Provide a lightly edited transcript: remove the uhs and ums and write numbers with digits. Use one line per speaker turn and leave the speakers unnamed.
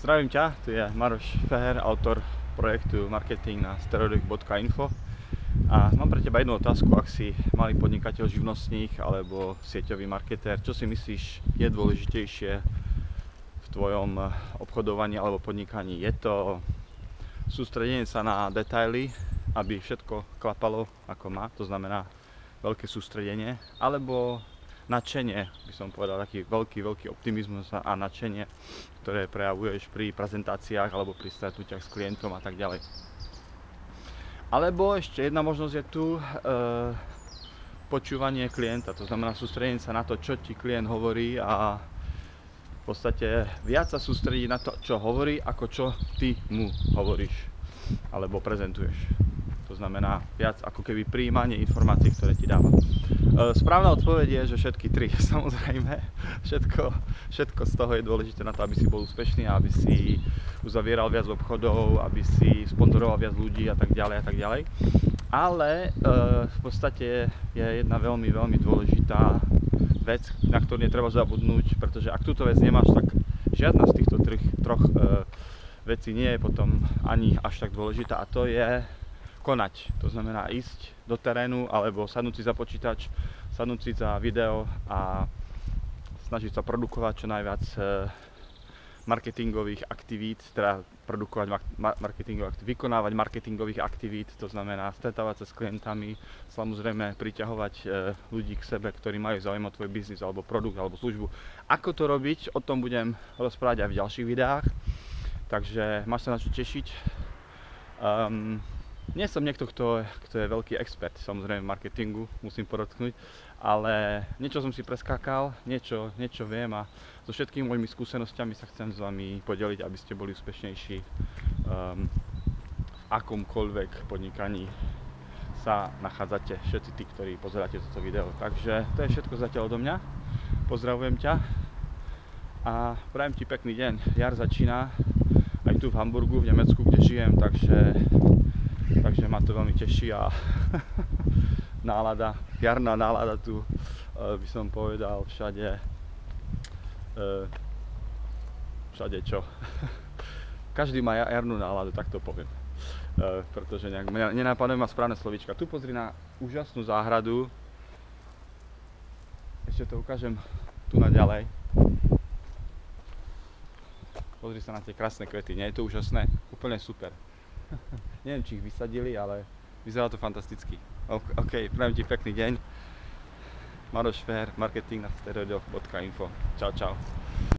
Zdravím ťa, tu je Maroš Feher, autor projektu marketing na stereodoch.info a mám pre teba jednu otázku. Ak si malý podnikateľ, živnostník alebo sieťový marketér, čo si myslíš je dôležitejšie v tvojom obchodovaní alebo podnikaní? Je to sústredenie sa na detaily, aby všetko klapalo ako má, to znamená veľké sústredenie, alebo nadšenie, by som povedal, taký veľký optimizmus a nadšenie, ktoré prejavuješ pri prezentáciách alebo pri stretnutiach s klientom a tak ďalej. Alebo ešte jedna možnosť je tu počúvanie klienta, to znamená sústredenie sa na to, čo ti klient hovorí a v podstate viac sa sústrediť na to, čo hovorí, ako čo ty mu hovoríš alebo prezentuješ. To znamená viac ako keby prijímanie informácií, ktoré ti dáva. Správna odpoveď je, že všetky tri. Samozrejme, všetko z toho je dôležité na to, aby si bol úspešný, aby si uzavieral viac obchodov, aby si sponzoroval viac ľudí a tak ďalej a tak ďalej. Ale v podstate je jedna veľmi dôležitá vec, na ktorú netreba zabudnúť, pretože ak túto vec nemáš, tak žiadna z týchto troch vecí nie je potom ani až tak dôležitá, a to je konať. To znamená ísť do terénu alebo sadnúť si za počítač, sadnúť si za video a snažiť sa produkovať čo najviac marketingových aktivít, teda vykonávať marketingových aktivít, to znamená stretávať sa s klientami, samozrejme priťahovať ľudí k sebe, ktorí majú záujem o tvoj biznis alebo produkt alebo službu. Ako to robiť, o tom budem rozprávať aj v ďalších videách, takže máš sa na čo tešiť. Nie som niekto, kto je veľký expert, samozrejme v marketingu, musím podotknúť, ale niečo som si preskákal, niečo viem a so všetkými mojimi skúsenosťami sa chcem s vami podeliť, aby ste boli úspešnejší v akomkoľvek podnikaní sa nachádzate, všetci tí, ktorí pozeráte toto video. Takže to je všetko zatiaľ odo mňa, pozdravujem ťa a prajem ti pekný deň. Jar začína aj tu v Hamburgu, v Nemecku, kde žijem, takže ma to veľmi teší a jarná nálada tu, by som povedal, všade čo. Každý má jarnú náladu, tak to poviem, pretože nenapadne ma správne slovíčka. Tu pozri na úžasnú záhradu, ešte to ukážem tu na ďalej. Pozri sa na tie krásne kvety, nie je to úžasné? Úplne super. Neviem, či ich vysadili, ale vyzerá to fantasticky. OK, prajem ti pekný deň. Maroš Feher, marketing na stereodoch.info. Čau.